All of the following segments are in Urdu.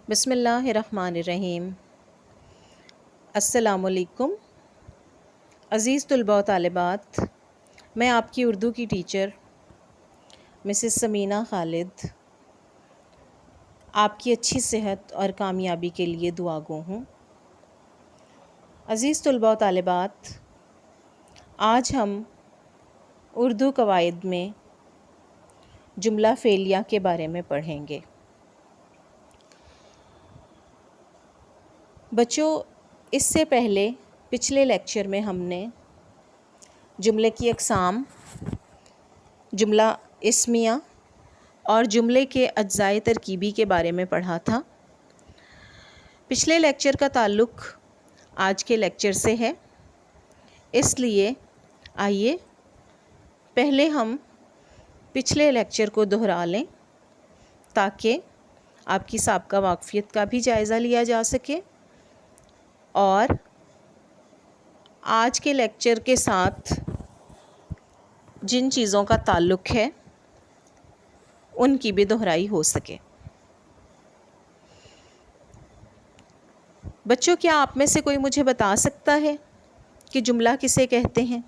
بسم اللہ الرحمن الرحیم۔ السلام علیکم عزیز طلباء و طالبات، میں آپ کی اردو کی ٹیچر مسز سمینہ خالد آپ کی اچھی صحت اور کامیابی کے لیے دعا گو ہوں۔ عزیز طلباء و طالبات، آج ہم اردو قواعد میں جملہ فعلیہ کے بارے میں پڑھیں گے۔ بچوں، اس سے پہلے پچھلے لیکچر میں ہم نے جملے کی اقسام، جملہ اسمیہ اور جملے کے اجزائے ترکیبی کے بارے میں پڑھا تھا۔ پچھلے لیکچر کا تعلق آج کے لیکچر سے ہے، اس لیے آئیے پہلے ہم پچھلے لیکچر کو دہرا لیں تاکہ آپ کی سابقہ واقفیت کا بھی جائزہ لیا جا سکے اور آج کے لیکچر کے ساتھ جن چیزوں کا تعلق ہے ان کی بھی دہرائی ہو سکے۔ بچوں، کیا آپ میں سے کوئی مجھے بتا سکتا ہے کہ جملہ کسے کہتے ہیں؟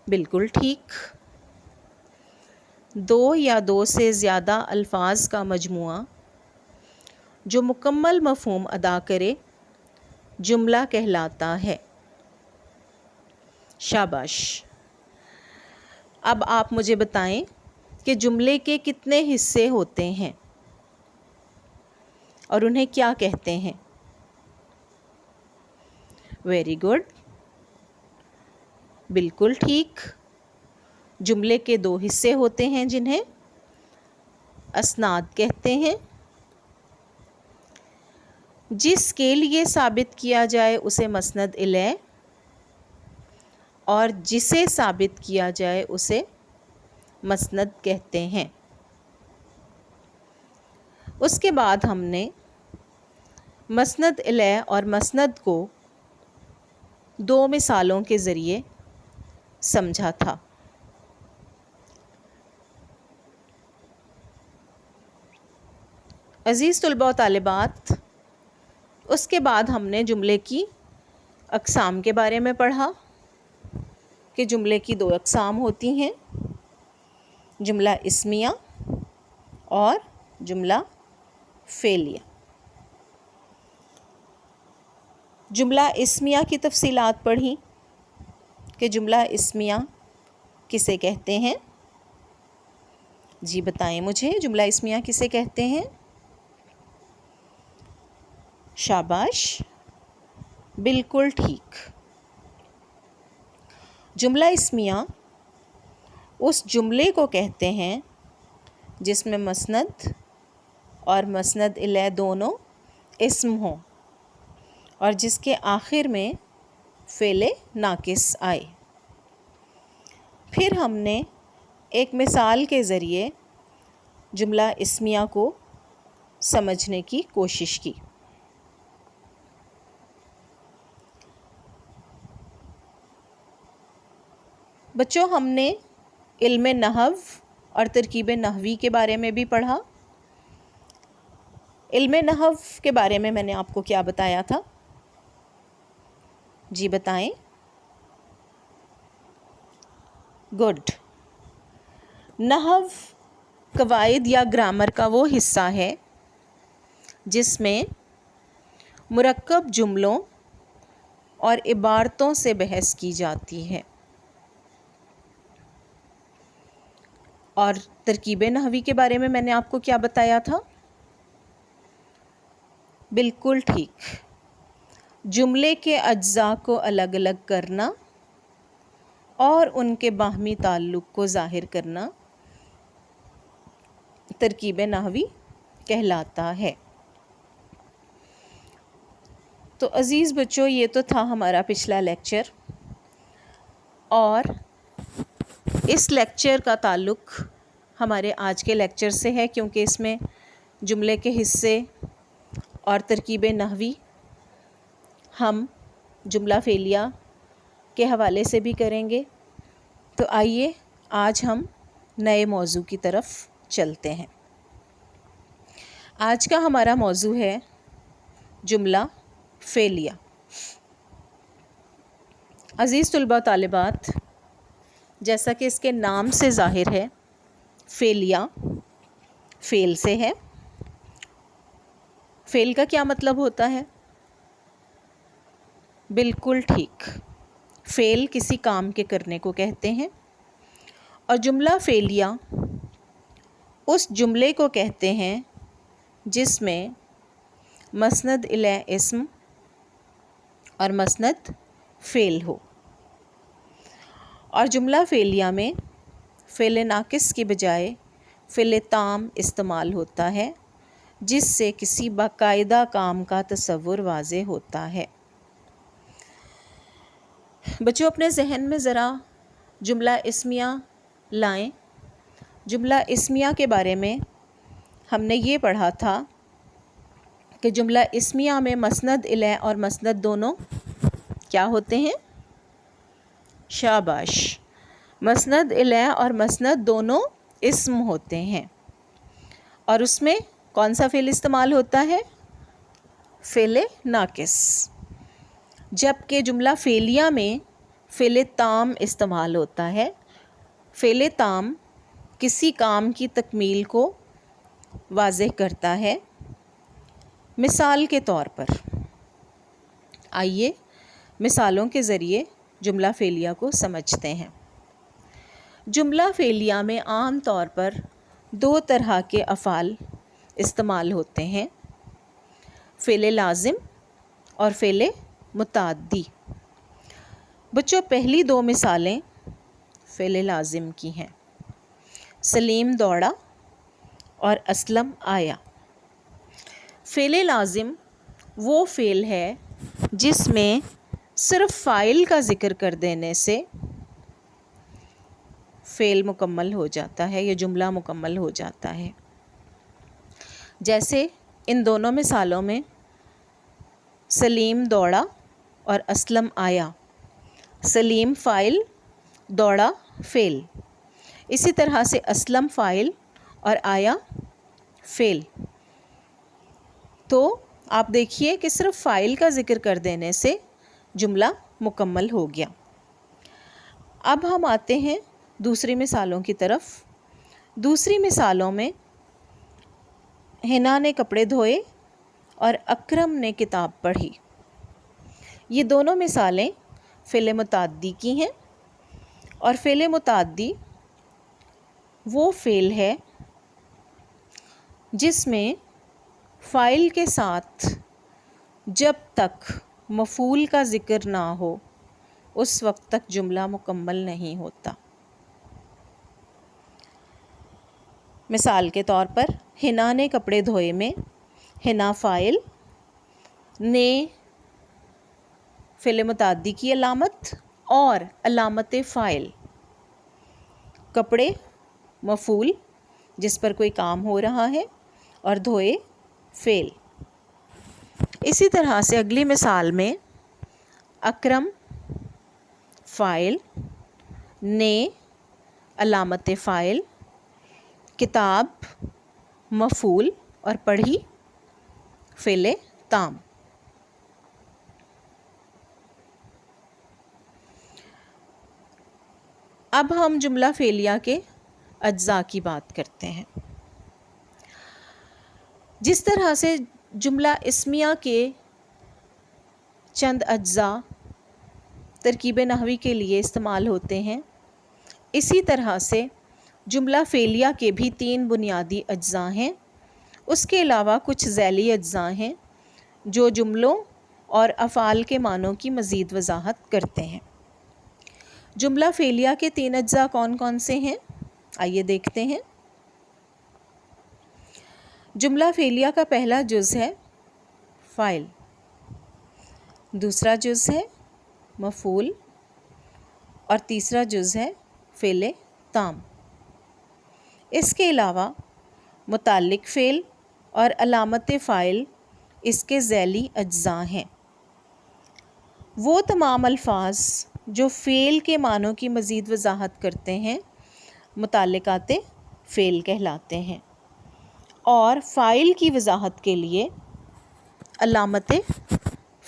بالکل ٹھیک، دو یا دو سے زیادہ الفاظ کا مجموعہ جو مکمل مفہوم ادا کرے جملہ کہلاتا ہے۔ شاباش! اب آپ مجھے بتائیں کہ جملے کے کتنے حصے ہوتے ہیں اور انہیں کیا کہتے ہیں؟ ویری گڈ، بالکل ٹھیک، جملے کے دو حصے ہوتے ہیں جنہیں اسناد کہتے ہیں۔ جس کے لیے ثابت کیا جائے اسے مسند الیہ اور جسے ثابت کیا جائے اسے مسند کہتے ہیں۔ اس کے بعد ہم نے مسند الیہ اور مسند کو دو مثالوں کے ذریعے سمجھا تھا۔ عزیز طلباء و طالبات، اس کے بعد ہم نے جملے کی اقسام کے بارے میں پڑھا کہ جملے کی دو اقسام ہوتی ہیں، جملہ اسمیہ اور جملہ فعلیہ۔ جملہ اسمیہ کی تفصیلات پڑھی کہ جملہ اسمیہ کسے کہتے ہیں؟ جی بتائیں مجھے، جملہ اسمیہ کسے کہتے ہیں؟ شاباش، بالکل ٹھیک، جملہ اسمیہ اس جملے کو کہتے ہیں جس میں مسند اور مسند الیہ دونوں اسم ہوں اور جس کے آخر میں فعل ناقص آئے۔ پھر ہم نے ایک مثال کے ذریعے جملہ اسمیہ کو سمجھنے کی کوشش کی۔ بچوں، ہم نے علم نحو اور ترکیب نحوی کے بارے میں بھی پڑھا۔ علم نحو کے بارے میں نے آپ کو کیا بتایا تھا؟ جی بتائیں۔ گڈ، نحو قواعد یا گرامر کا وہ حصہ ہے جس میں مرکب جملوں اور عبارتوں سے بحث کی جاتی ہے۔ اور ترکیب نحوی کے بارے میں نے آپ کو کیا بتایا تھا؟ بالکل ٹھیک، جملے کے اجزاء کو الگ الگ کرنا اور ان کے باہمی تعلق کو ظاہر کرنا ترکیب نحوی کہلاتا ہے۔ تو عزیز بچوں، یہ تو تھا ہمارا پچھلا لیکچر اور اس لیکچر کا تعلق ہمارے آج کے لیکچر سے ہے، کیونکہ اس میں جملے کے حصے اور ترکیب نحوی ہم جملہ فعلیہ کے حوالے سے بھی کریں گے۔ تو آئیے آج ہم نئے موضوع کی طرف چلتے ہیں۔ آج کا ہمارا موضوع ہے جملہ فعلیہ۔ عزیز طلباء طالبات، جیسا کہ اس کے نام سے ظاہر ہے، فعلیہ فعل سے ہے۔ فعل کا کیا مطلب ہوتا ہے؟ بالکل ٹھیک، فعل کسی کام کے کرنے کو کہتے ہیں، اور جملہ فعلیہ اس جملے کو کہتے ہیں جس میں مسند الیہ اسم اور مسند فعل ہو۔ اور جملہ فعلیہ میں فعل ناقص کی بجائے فعل تام استعمال ہوتا ہے، جس سے کسی باقاعدہ کام کا تصور واضح ہوتا ہے۔ بچوں، اپنے ذہن میں ذرا جملہ اسمیہ لائیں۔ جملہ اسمیہ کے بارے میں ہم نے یہ پڑھا تھا کہ جملہ اسمیہ میں مسند الیہ اور مسند دونوں کیا ہوتے ہیں؟ شاباش، مسند الیہ اور مسند دونوں اسم ہوتے ہیں، اور اس میں کون سا فعل استعمال ہوتا ہے؟ فعل ناقص۔ جبکہ جملہ فعلیہ میں فعل تام استعمال ہوتا ہے۔ فعل تام کسی کام کی تکمیل کو واضح کرتا ہے۔ مثال کے طور پر آئیے مثالوں کے ذریعے جملہ فعلیہ کو سمجھتے ہیں۔ جملہ فعلیہ میں عام طور پر دو طرح کے افعال استعمال ہوتے ہیں، فعل لازم اور فعل متعدی۔ بچوں، پہلی دو مثالیں فعل لازم کی ہیں، سلیم دوڑا اور اسلم آیا۔ فعل لازم وہ فعل ہے جس میں صرف فاعل کا ذکر کر دینے سے فعل مکمل ہو جاتا ہے یا جملہ مکمل ہو جاتا ہے۔ جیسے ان دونوں مثالوں میں سلیم دوڑا اور اسلم آیا۔ سلیم فاعل، دوڑا فعل۔ اسی طرح سے اسلم فاعل اور آیا فعل۔ تو آپ دیکھیے کہ صرف فاعل کا ذکر کر دینے سے جملہ مکمل ہو گیا۔ اب ہم آتے ہیں دوسری مثالوں کی طرف۔ دوسری مثالوں میں حنا نے کپڑے دھوئے اور اکرم نے کتاب پڑھی۔ یہ دونوں مثالیں فعل متعدی کی ہیں، اور فعل متعدی وہ فعل ہے جس میں فاعل کے ساتھ جب تک مفعول کا ذکر نہ ہو اس وقت تک جملہ مکمل نہیں ہوتا۔ مثال کے طور پر حنا نے کپڑے دھوئے میں حنا فاعل، نے فعل متعدی کی علامت اور علامت فاعل، کپڑے مفعول جس پر کوئی کام ہو رہا ہے، اور دھوئے فعل۔ اسی طرح سے اگلی مثال میں اکرم فاعل، نے علامت فاعل، کتاب مفعول اور پڑھی فعل تام۔ اب ہم جملہ فعلیہ کے اجزاء کی بات کرتے ہیں۔ جس طرح سے جملہ اسمیہ کے چند اجزاء ترکیب نحوی کے لیے استعمال ہوتے ہیں، اسی طرح سے جملہ فعلیہ کے بھی 3 بنیادی اجزاء ہیں۔ اس کے علاوہ کچھ ذیلی اجزاء ہیں جو جملوں اور افعال کے معنوں کی مزید وضاحت کرتے ہیں۔ جملہ فعلیہ کے 3 اجزاء کون کون سے ہیں؟ آئیے دیکھتے ہیں۔ جملہ فعلیہ کا پہلا جز ہے فاعل، دوسرا جز ہے مفعول، اور تیسرا جز ہے فعل تام۔ اس کے علاوہ متعلق فعل اور علامت فاعل اس کے ذیلی اجزاء ہیں۔ وہ تمام الفاظ جو فعل کے معنوں کی مزید وضاحت کرتے ہیں متعلقات فعل کہلاتے ہیں۔ اور فائل کی وضاحت کے لیے علامت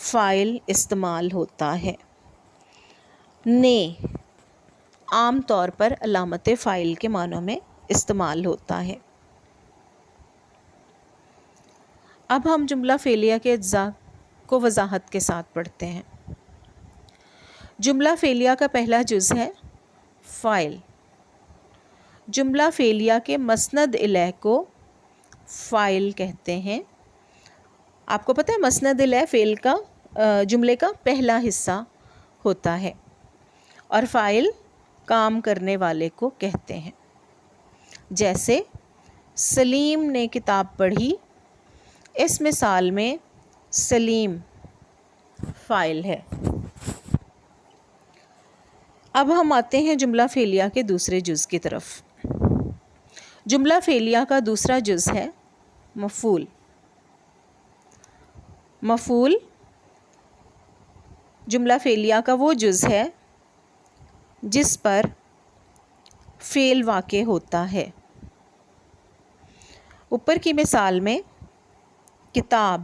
فائل استعمال ہوتا ہے۔ نے عام طور پر علامت فائل کے معنوں میں استعمال ہوتا ہے۔ اب ہم جملہ فعلیہ کے اجزاء کو وضاحت کے ساتھ پڑھتے ہیں۔ جملہ فعلیہ کا پہلا جز ہے فاعل۔ جملہ فعلیہ کے مسند الیہ کو فاعل کہتے ہیں۔ آپ کو پتہ ہے مسند الیہ فعل کا جملے کا پہلا حصہ ہوتا ہے اور فاعل کام کرنے والے کو کہتے ہیں۔ جیسے سلیم نے کتاب پڑھی، اس مثال میں سلیم فاعل ہے۔ اب ہم آتے ہیں جملہ فعلیہ کے دوسرے جز کی طرف۔ جملہ فعلیہ کا دوسرا جز ہے مفعول۔ مفعول جملہ فعلیہ کا وہ جز ہے جس پر فعل واقع ہوتا ہے۔ اوپر کی مثال میں کتاب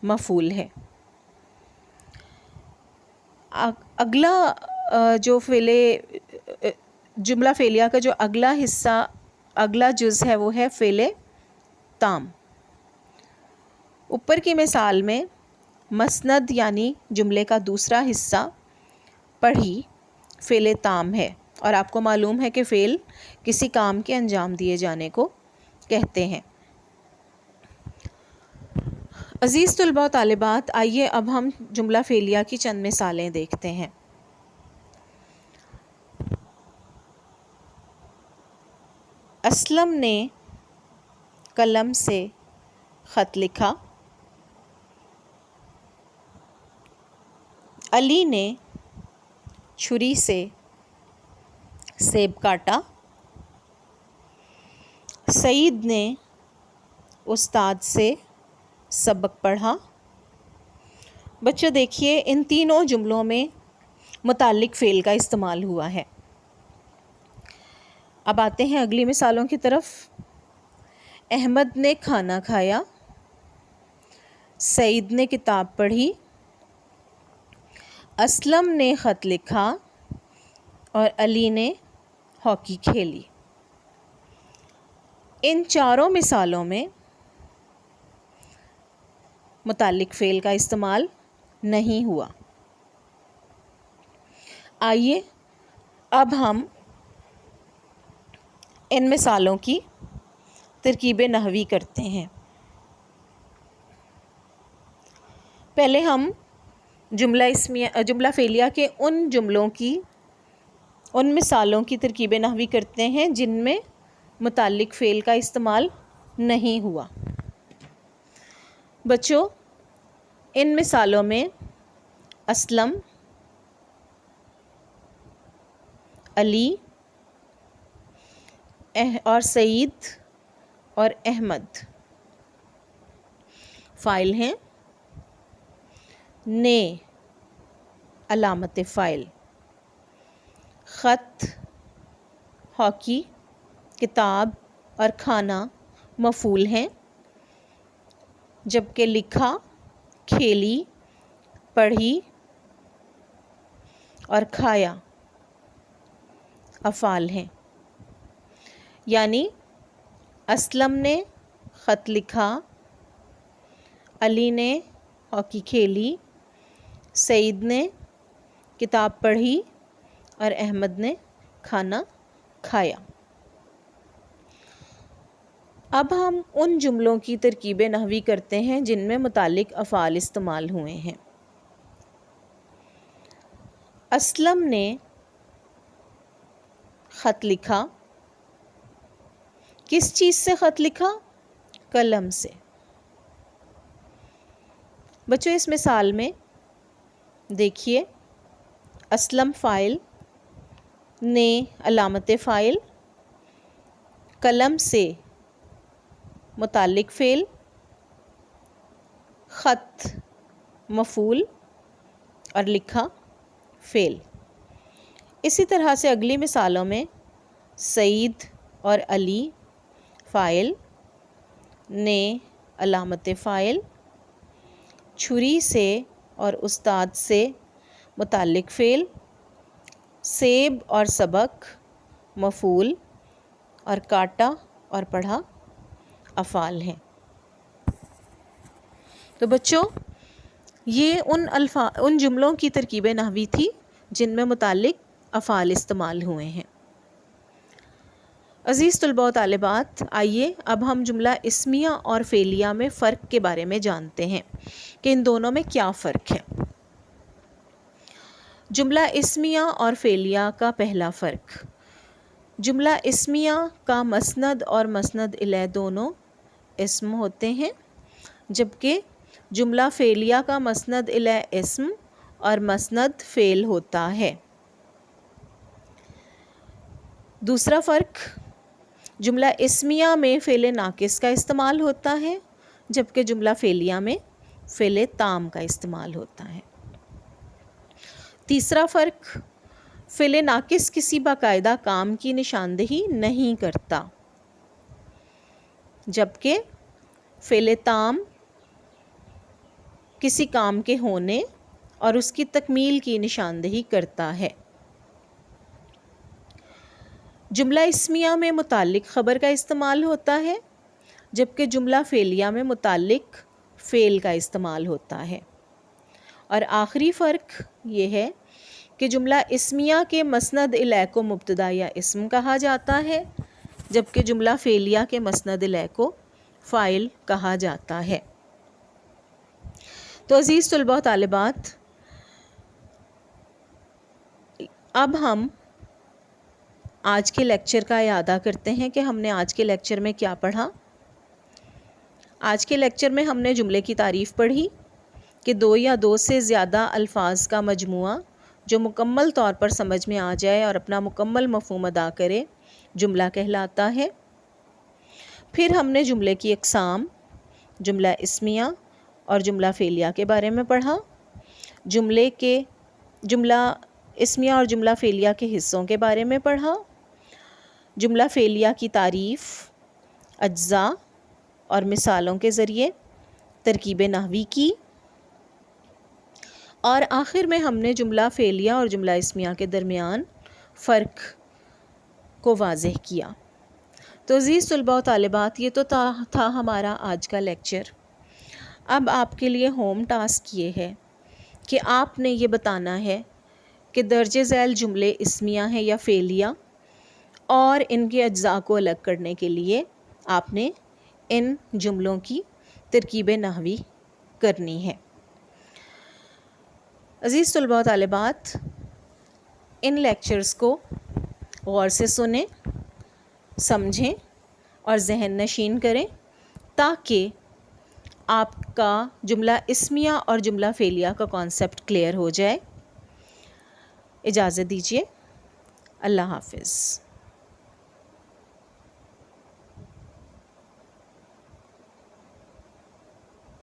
مفعول ہے۔ اگلا جو جملہ فعلیہ کا جو اگلا حصہ اگلا جز ہے وہ ہے فعل تام۔ اوپر کی مثال میں مسند یعنی جملے کا دوسرا حصہ پڑھی فعل تام ہے، اور آپ کو معلوم ہے کہ فعل کسی کام کے انجام دیے جانے کو کہتے ہیں۔ عزیز طلباء و طالبات، آئیے اب ہم جملہ فعلیہ کی چند مثالیں دیکھتے ہیں۔ اسلم نے قلم سے خط لکھا، علی نے چھری سے سیب کاٹا، سعید نے استاد سے سبق پڑھا۔ بچوں دیکھیے ان تینوں جملوں میں متعلق فعل کا استعمال ہوا ہے۔ اب آتے ہیں اگلی مثالوں کی طرف۔ احمد نے کھانا کھایا، سعید نے کتاب پڑھی، اسلم نے خط لکھا اور علی نے ہاکی کھیلی۔ ان چاروں مثالوں میں متعلق فعل کا استعمال نہیں ہوا۔ آئیے اب ہم ان مثالوں کی ترکیب نحوی کرتے ہیں۔ پہلے ہم جملہ فعلیہ کے ان مثالوں کی ترکیب نحوی کرتے ہیں جن میں متعلق فعل کا استعمال نہیں ہوا۔ بچوں ان مثالوں میں اسلم، علی اور سعید اور احمد فاعل ہیں۔ نے علامت فاعل، خط، ہاکی، کتاب اور کھانا مفعول ہیں، جبکہ لکھا، کھیلی، پڑھی اور کھایا افعال ہیں۔ یعنی اسلم نے خط لکھا، علی نے ہاکی کھیلی، سعید نے کتاب پڑھی اور احمد نے کھانا کھایا۔ اب ہم ان جملوں کی ترکیب نحوی کرتے ہیں جن میں متعلق افعال استعمال ہوئے ہیں۔ اسلم نے خط لکھا، کس چیز سے خط لکھا؟ قلم سے۔ بچوں اس مثال میں دیکھیے اسلم فاعل، نے علامت فاعل، قلم سے متعلق فعل، خط مفعول اور لکھا فعل۔ اسی طرح سے اگلی مثالوں میں سعید اور علی فاعل، نے علامت فاعل، چھری سے اور استاد سے متعلق فعل، سیب اور سبق مفعول اور کاٹا اور پڑھا افعال ہیں۔ تو بچوں یہ ان جملوں کی ترکیب نحوی تھی جن میں متعلق افعال استعمال ہوئے ہیں۔ عزیز طلباء و طالبات، آئیے اب ہم جملہ اسمیہ اور فعلیہ میں فرق کے بارے میں جانتے ہیں کہ ان دونوں میں کیا فرق ہے۔ جملہ اسمیہ اور فعلیہ کا پہلا فرق، جملہ اسمیہ کا مسند اور مسند الیہ دونوں اسم ہوتے ہیں، جبکہ جملہ فعلیہ کا مسند الیہ اسم اور مسند فعل ہوتا ہے۔ دوسرا فرق، جملہ اسمیہ میں فعل ناقص کا استعمال ہوتا ہے، جبکہ جملہ فعلیہ میں فعل تام کا استعمال ہوتا ہے۔ تیسرا فرق، فعل ناقص کسی باقاعدہ کام کی نشاندہی نہیں کرتا، جبکہ فعل تام کسی کام کے ہونے اور اس کی تکمیل کی نشاندہی کرتا ہے۔ جملہ اسمیہ میں متعلق خبر کا استعمال ہوتا ہے، جبکہ جملہ فعلیہ میں متعلق فعل کا استعمال ہوتا ہے۔ اور آخری فرق یہ ہے کہ جملہ اسمیہ کے مسند الیہ کو مبتدا یا اسم کہا جاتا ہے، جبکہ جملہ فعلیہ کے مسند الیہ کو فاعل کہا جاتا ہے۔ تو عزیز طلباء و طالبات، اب ہم آج کے لیکچر کا اعادہ کرتے ہیں کہ ہم نے آج کے لیکچر میں کیا پڑھا۔ آج کے لیکچر میں ہم نے جملے کی تعریف پڑھی کہ دو یا دو سے زیادہ الفاظ کا مجموعہ جو مکمل طور پر سمجھ میں آ جائے اور اپنا مکمل مفہوم ادا کرے جملہ کہلاتا ہے۔ پھر ہم نے جملے کی اقسام، جملہ اسمیہ اور جملہ فعلیہ کے بارے میں پڑھا، جملہ اسمیہ اور جملہ فعلیہ کے حصوں کے بارے میں پڑھا، جملہ فعلیہ کی تعریف، اجزاء اور مثالوں کے ذریعے ترکیب نحوی کی، اور آخر میں ہم نے جملہ فعلیہ اور جملہ اسمیہ کے درمیان فرق کو واضح کیا۔ تو عزیز طلباء و طالبات، یہ تو تھا ہمارا آج کا لیکچر۔ اب آپ کے لیے ہوم ٹاسک یہ ہے کہ آپ نے یہ بتانا ہے کہ درج ذیل جملے اسمیہ ہیں یا فعلیہ، اور ان کے اجزاء کو الگ کرنے کے لیے آپ نے ان جملوں کی ترکیب نحوی کرنی ہے۔ عزیز طلباء و طالبات، ان لیکچرز کو غور سے سنیں، سمجھیں اور ذہن نشین کریں تاکہ آپ کا جملہ اسمیہ اور جملہ فعلیہ کا کانسیپٹ کلیئر ہو جائے۔ اجازت دیجیے، اللہ حافظ۔